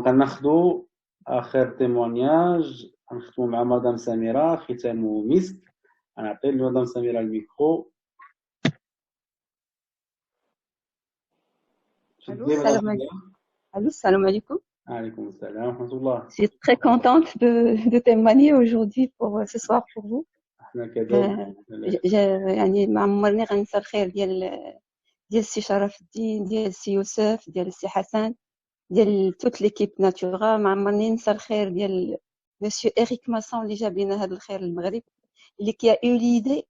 غناخدو اخر تيمونياج غنختمو مع مدام سميرة ختام مسك. غنعطي لمدام سميرة الميكرو. Allô, تفضلي مدام salam alaikum. سميرة. Allô, salam alaikum. عليكم السلام ورحمة الله. Je suis très contente de témoigner aujourd'hui pour ce soir pour vous. احنا كذلك. يعني ما عمرني غنسى الخير ديال السي شرف الدين، ديال السي يوسف، ديال السي حسن، ديال توت ليكيب ناتورا. ما عمرني ننسى الخير ديال مسيو إريك ماسون اللي جاب لنا هذا الخير للمغرب، اللي كي او ليدي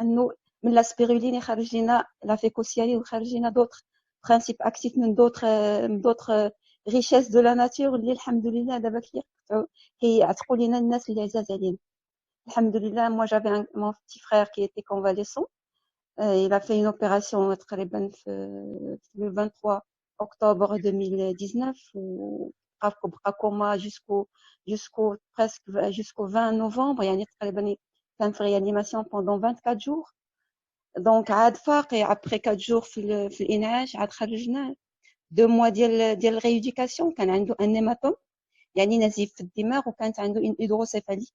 انه من لا سبيرولين يخرج لنا لا فيكوسيانين ويخرج لنا دوطخ برانسيب اكتيف من دوطخ richesse de la nature اللي الحمد لله دابا كيعتقوا لينا الناس اللي عزاز علينا الحمد لله. moi j'avais mon petit frère qui était convalescent. Il a fait une opération تقريبا في le 23 octobre 2019 وبقى كوما jusqu'au 20 novembre. يعني تقريبا كان في réanimation pendant 24 jours. donc عاد فاقي après 4 jours في الإنعاش. عاد خرجناه 2 mois ديال rééducation. كان عنده un hématome يعني نزيف في الدماغ وكانت عنده une hydrocéphalie.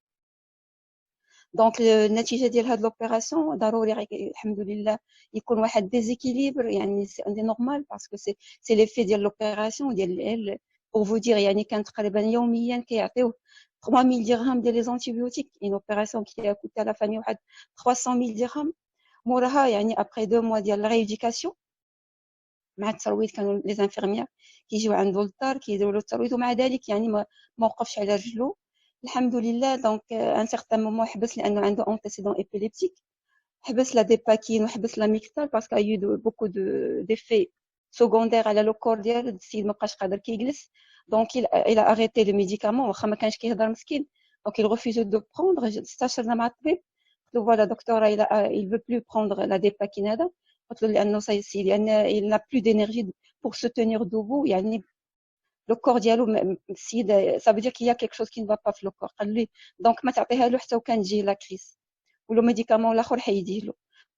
دونك النتيجه ديال هاد لوبيراسيون ضروري الحمد لله يكون واحد ديزيكيليبر. يعني سي اندي نورمال باسكو سي ليفي ديال لوبيراسيون ديال بور فو دير. يعني كان تقريبا يوميا كيعطيوه 3000 درهم ديال لي زانتيبيوتيك. اون اوبيراسيون كي كوتا لا فامي واحد 300000 درهم. موراها يعني ابري 2 mois ديال ريديكاسيون مع الترويض كانوا لي زانفيرميير كيجيو عنده للدار كيديروا له الترويض ومع ذلك يعني ما وقفش على رجلو الحمد لله. دونك ان سيغتان مومون حبس لانه عنده انتيسيدون ايبيليبتيك. حبس لا ديباكين وحبس لا ميكتال باسكو ايو بوكو ديفي سكوندير على لو كور ديال السيد. ما بقاش قادر كيجلس. دونك il a arrêté le médicament واخا ما كانش كيهضر مسكين. دونك il refuse de prendre. استشرنا مع الطبيب قلت له فوالا دكتوره il veut plus prendre la dépakine هذا. قلت له لانه سيسي لان il n'a plus d'énergie pour se tenir debout. يعني لو كور ديالو السيد ça veut dire qu'il y a quelque chose qui ne va pas في لو كور. قال لي دونك ما تعطيها له حتى وكان تجي لا كريس ولو ميديكامون الاخر حيديه له.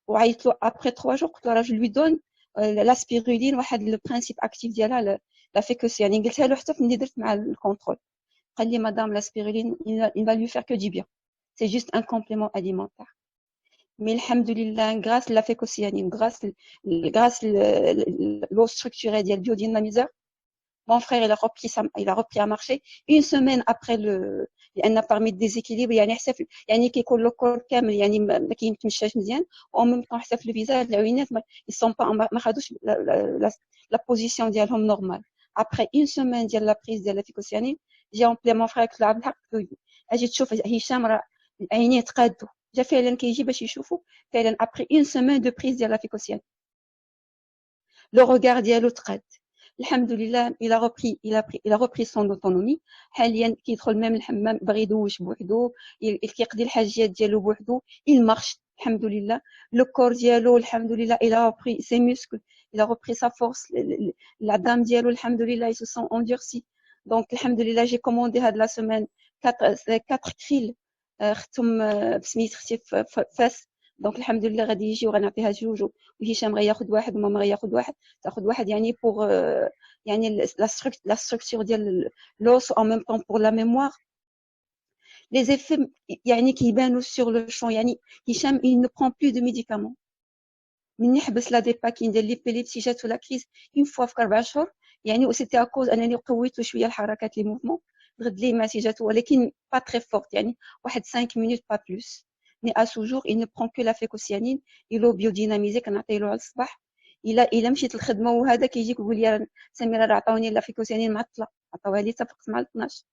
وعيط له ابري 3 جور قلت له راه جو لوي دون لا سبيرولين واحد لو برينسيپ اكتيف ديالها لا فيكوس. يعني قلتها له حتى فين درت مع الكونترول. قال لي مدام لا سبيرولين il va lui faire que du bien. c'est juste un complément alimentaire. mais الحمد لله grâce la fécocianine grâce l'eau structurée ديال biodynamiseur. Mon frère il a repris à marcher une semaine après لأن parmi le déséquilibre يعني حسب يعني كيكون لو كور كامل يعني ما كيتمشاش مزيان و même temps حسب le visage العوينات ils sont pas ما خدوش la position ديالهم normal. après une semaine ديال la prise ديال الفيكوسيانين جا اون بلي مون فرير قلت له عبد الحق اجي تشوف هشام راه عينيه تقادو. جا فعلا كيجي باش يشوفوا فعلا après une semaine de prise ديال الفيكوسيانين لو regard ديالو تقاد الحمد لله. il a repris son autonomie. حاليا كيدخل ميم الحمام باغي يدوش بوحدو كيقضي الحاجيات ديالو بوحدو. il marche الحمد لله. le corps ديالو الحمد لله il a repris ses muscles il a repris sa force. العظام ديالو الحمد لله ils se sont endurcis. donc الحمد لله j'ai commandé هاد la semaine 4 krill ختم بسميت اختي فاس. دونك الحمد لله غادي يجي وغنعطيها جوج وهشام غياخذ واحد وماما غياخذ واحد تاخذ واحد يعني بوغ يعني la structure ديال l'os en même temps pour la mémoire. les effets يعني كيبانوا sur le champ. يعني هشام il ne prend plus de médicaments من يحبس لا ديباكين ديال ليبيليبسي جاتو لا كريز اون فوا في 4 شهور. يعني وسيتي اكوز انني قويت له شويه الحركات لي موفمون غد لي ماشي جاتو ولكن با تري فورت يعني واحد 5 minutes با بلوس. mais à ce jour il ne prend que la fécocianine. il est biodynamisé كنعطيلو على الصباح. الا مشيت للخدمه وهذا كيجيك يقول لي سميره راه عطاوني لا فيكوسيانين معطله عطاوها لي تفقت مع 12.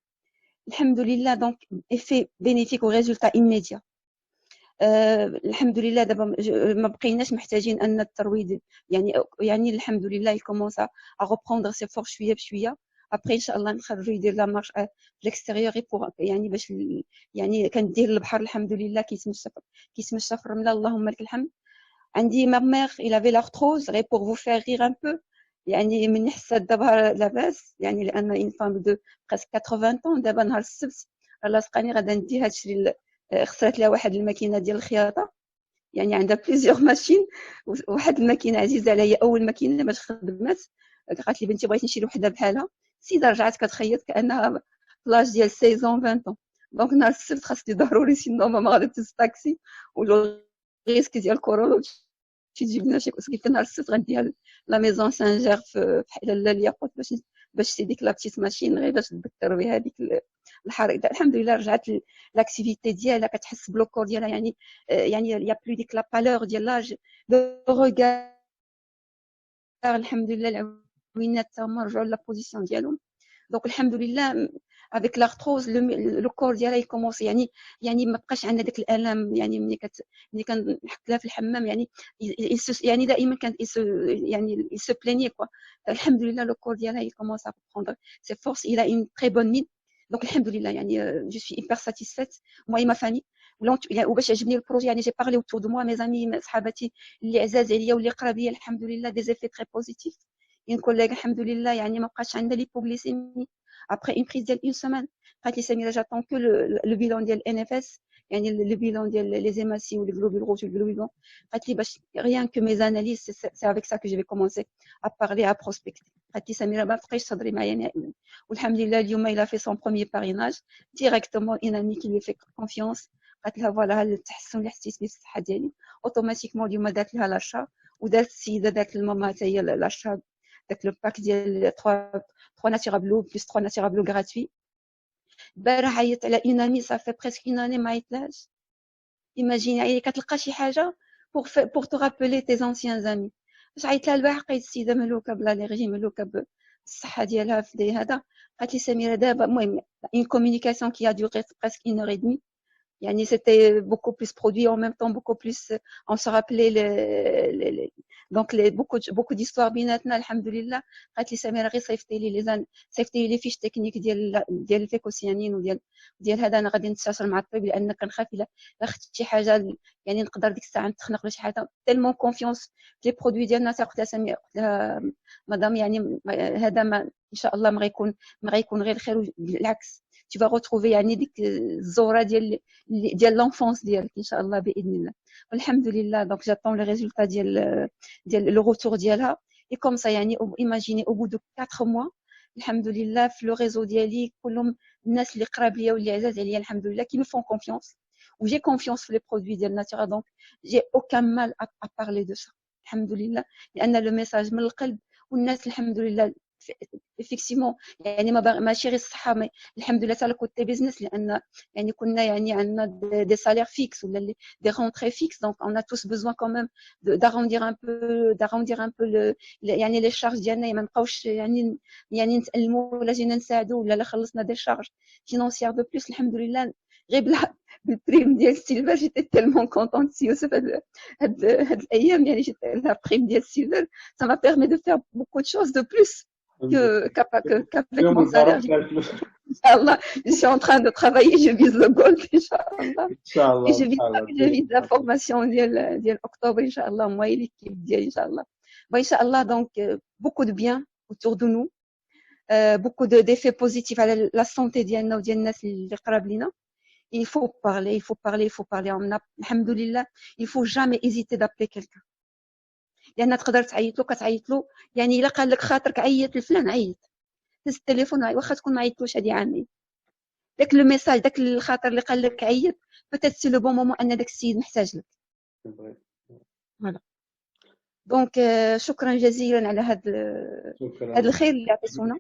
الحمد لله. دونك effet bénéfique و résultat immédiat. الحمد لله دابا ما بقيناش محتاجين ان الترويض يعني الحمد لله يكومونس ا ريبروندر سي فور شويه بشويه. ابري ان شاء الله نخرجوا يدير لا مارش في الاكستيريور بور يعني باش يعني كندير البحر الحمد لله كيتمشى في الرمله اللهم لك الحمد. عندي ما مير il avait l'arthrose غير pour vous faire rire un peu. يعني من حسات دابا لاباس يعني لان اون فام دو بريسك 80 طون. دابا نهار السبت لاصقاني غادا نديها تشري خسرت لها واحد الماكينه ديال الخياطه. يعني عندها بليزيور ماشين. واحد الماكينه عزيزه عليا اول ماكينه باش خدمات. قالت لي بنتي بغيت نشري وحده بحالها السيده رجعت كتخيط كانها لاج ديال 16 20 دونك نهار السبت خاصني ضروري سينو ما غادي تهز الطاكسي ولو ريسك ديال كورونا تجيب لنا شي كوسكي نهار السبت غنديها لا ميزون سانجير في حلال الياقوت باش سي ديك لا بتيت ماشين غير باش تذكر بها هذيك الحركه. الحمد لله رجعت لاكتيفيتي ديالها كتحس بلوكور ديالها يعني يا بلو ديك لا بالور ديال لاج لو روغار الحمد لله العوينات تما رجعوا لا بوزيسيون ديالهم. دونك الحمد لله avec l'arthrose le corps ديالها يكومونس يعني ما بقاش عندنا داك الالم يعني ملي كنحط لها في الحمام يعني دائما كانت يعني il se plaignait quoi. الحمد لله le corps ديالها il commence à prendre ses forces, il a une très bonne mine. donc الحمد لله يعني je suis hyper satisfaite moi et ma famille. وباش عجبني البروجي يعني جي بارلي autour de moi mes amis صحاباتي اللي عزاز عليا واللي قراب ليا الحمد لله des effets très positifs. une collègue الحمد لله يعني ما بقاش عندها ليبوغليسيمي après une prise d'une semaine. قالت لي سميرة j'attends que le bilan ديال NFS يعني le bilan ديال les hématies ou les globules rouges ou les globules blancs. قالت لي باش rien que mes analyses c'est avec ça que je vais commencer à parler à prospecter. قالت لي سميرة ما تبقايش تهضري معايا نهائيا. والحمد لله اليوم il a fait son premier parrainage directement une amie qui lui fait confiance. قالت لها فوالا هذا التحسن اللي حسيت به في الصحة ديالي اوتوماتيكمون اليوم دارت لها لاشا ودارت السيدة دارت لماما حتى هي لاشا داك لو باك ديال 3 ناتيرابلو بلس 3 ناتيرابلو غراتوي. البارح عيطت على اون امي صافي بريسك اون اني ما عيطلاش. ايماجيني يعني كتلقى شي حاجه بور تو رابيلي تي زونسيان زامي. باش عيطت لها البارح لقيت السيده ملوكه بلا ليرجي ملوكه بالصحه ديالها في هذا. قالت لي سميره دابا المهم اون كومونيكاسيون كي ا دوري بريسك اون اور اي دمي يعني c'était beaucoup plus produit en même temps beaucoup plus on se rappelait donc beaucoup d'histoires بيناتنا الحمد لله. قالت لي سميره غير صيفطي لي لي فيش تكنيك ديال الفيكوسيانين وديال هذا انا غادي نستشر مع الطبيب لان كنخاف الا خدت شي حاجه يعني نقدر ديك الساعه نتخنق ولا شي حاجه تيلمون كونفيونس لي برودوي ديالنا. قلت لها سميره قلت لها مدام يعني هذا ما ان شاء الله ما غيكون غير خير بالعكس tu vas retrouver يعني ديك الزوره ديال l'enfance ديالك ان شاء الله باذن الله. والحمد لله دونك j'attends le résultat ديال le retour ديالها et comme ça يعني imaginez au bout de 4 mois الحمد لله في لو ريزو ديالي كلهم الناس اللي قراب ليا واللي عزاز عليا الحمد لله qui me font confiance و j'ai confiance في les produits ديال ناتورا. donc j'ai aucun mal à parler de ça الحمد لله لان le message من القلب والناس الحمد لله effectivement يعني ماشي غير الصحه الحمد لله تاع الكوتي بيزنس لان يعني كنا يعني عندنا دي سالير فيكس ولا دي رونتري فيكس دونك on a tous besoin quand même d'arrondir un peu يعني لي شارج ديالنا ما نبقاوش يعني نتألموا ولا جينا نساعدوا ولا خلصنا دي شارج فينانسيير دو بليس. الحمد لله غير بالبريم ديال سيلفر جيتي تيلمون كونطونت سي يوسف هاد الايام يعني جيت لا بريم ديال سيلفر ça m'a permis de faire beaucoup de choses de plus qu'avec mon salaire. Inch'Allah, je suis en train de travailler, je vise le gold, Inch'Allah. Et je vise la formation d'octobre, Inch'Allah, moi et l'équipe, Inch'Allah. Bon, Inch'Allah, donc, beaucoup de bien autour de nous, beaucoup d'effets positifs à la santé d'Yanna ou d'Yannas l'Iqrablina. Il faut parler. Alhamdulillah, il ne faut jamais hésiter d'appeler quelqu'un. لان تقدر تعيط له يعني الا قال لك خاطرك عيط لفلان عيط هز التليفون واخا تكون ما عيطتوش هذه عامي داك لو ميساج داك الخاطر اللي قال لك عيط بوتيت سي لو بون مومون ان داك السيد محتاج لك. فوالا دونك شكرا جزيلا على هذا الخير اللي عطيتونا.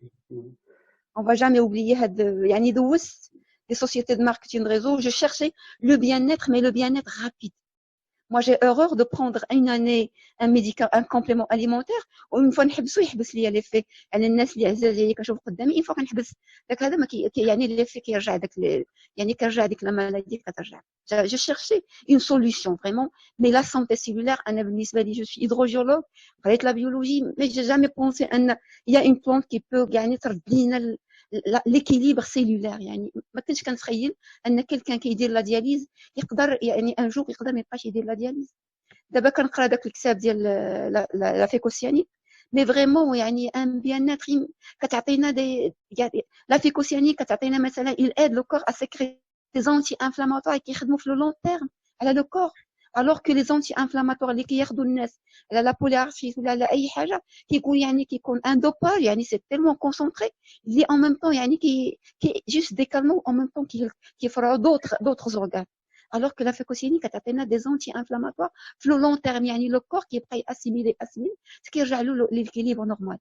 on va jamais oublier يعني دوزت des sociétés de marketing réseau. je cherchais le bien-être mais le bien-être rapide. Moi, j'ai horreur de prendre une année un complément alimentaire ومن fois نحبسو يحبس ليا ليفي على الناس اللي عزاز عليا كنشوف قدامي إن فوا كنحبس داك هذا ما يعني ليفي كيرجع داك يعني كيرجع ديك لا مالادي كترجع. je cherchais une solution vraiment mais la santé cellulaire انا بالنسبه لي je suis hydrobiologue قريت la biologie mais j'ai jamais pensé ان il y a une plante qui peut يعني ترد لينا l'équilibre cellulaire. يعني ما كنتش كنتخيل ان كلكان كيدير لا دياليز يقدر يعني ان جور يقدر ما يبقاش يدير لا دياليز. دابا كنقرا داك الكتاب ديال لا فيكوسياني مي فريمون يعني ان بيانات كتعطينا لا فيكوسياني كتعطينا مثلا il aide le corps à sécréter des anti-inflammatoires كيخدموا في لو لون تيرم على لو كور alors que les anti-inflammatoires اللي كياخذوا الناس على لا بوليارثريت ولا على اي حاجه كيكون يعني كيكون ان دوباج يعني سي تيلمون كونسونطري اللي en même temps يعني كي juste des calmants en même temps كيفرعوا d'autres organes alors que la phécocyanine كتعطينا des anti-inflammatoires في le long terme يعني le corps كيبقى ياسيميلي كيرجع له l'équilibre normal.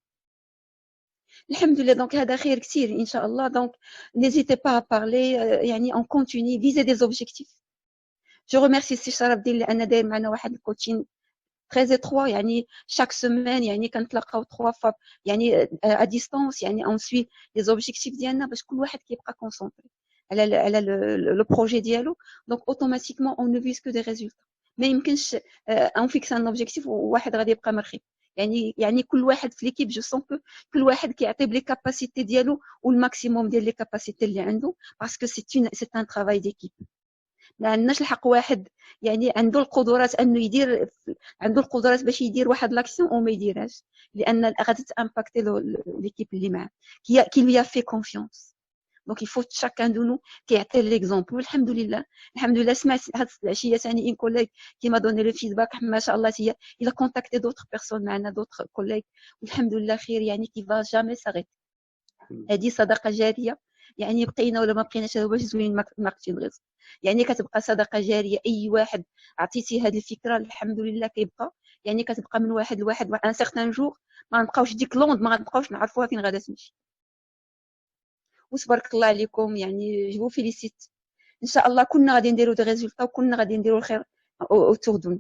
الحمد لله دونك هذا خير كثير ان شاء الله. دونك n'hésitez pas à parler يعني on continue viser des objectifs. Je remercie السي شرف الدين لان داير معنا واحد الكوتشين très étroit يعني chaque semaine يعني كنتلاقاو 3 fois يعني à distance يعني on suit les objectifs ديالنا باش كل واحد كيبقى concentré على le projet ديالو. donc automatiquement on ne vise que des résultats. ما يمكنش on fixe un objectif وواحد غادي يبقى مرخي يعني كل واحد في ليكيب جو سون كو كل واحد كيعطي بلي كاباسيتي ديالو والماكسيموم ديال لي كاباسيتي اللي عنده باسكو سي ان ترافاي ديكيب. ما عندناش الحق واحد يعني عنده القدرات انه يدير عنده القدرات باش يدير واحد لاكسيون او ما يديرهاش لان غادي تامباكتي ليكيب اللي معاه كي لي في كونفيونس. دونك يفوت شاكان دو نو كيعطي ليكزومبل. والحمد لله الحمد لله سمعت هاد العشيه ثاني ان كوليغ كي ما دوني لو فيدباك ما شاء الله هي الى كونتاكتي دوطخ بيرسون معنا دوطخ كوليغ والحمد لله خير يعني كي فا جامي ساغيت. هذه صدقه جاريه يعني بقينا ولا ما بقيناش هو باش زوين ماركتين غيز يعني كتبقى صدقه جاريه. اي واحد عطيتي هذه الفكره الحمد لله كيبقى يعني كتبقى من واحد لواحد ان سيغتان جور ما نبقاوش ديك لوند ما غنبقاوش نعرفوها فين غادا تمشي. وتبارك الله عليكم يعني جو فيليسيت ان شاء الله كنا غادي نديروا دي ريزولطا وكنا غادي نديروا الخير اوتور دو.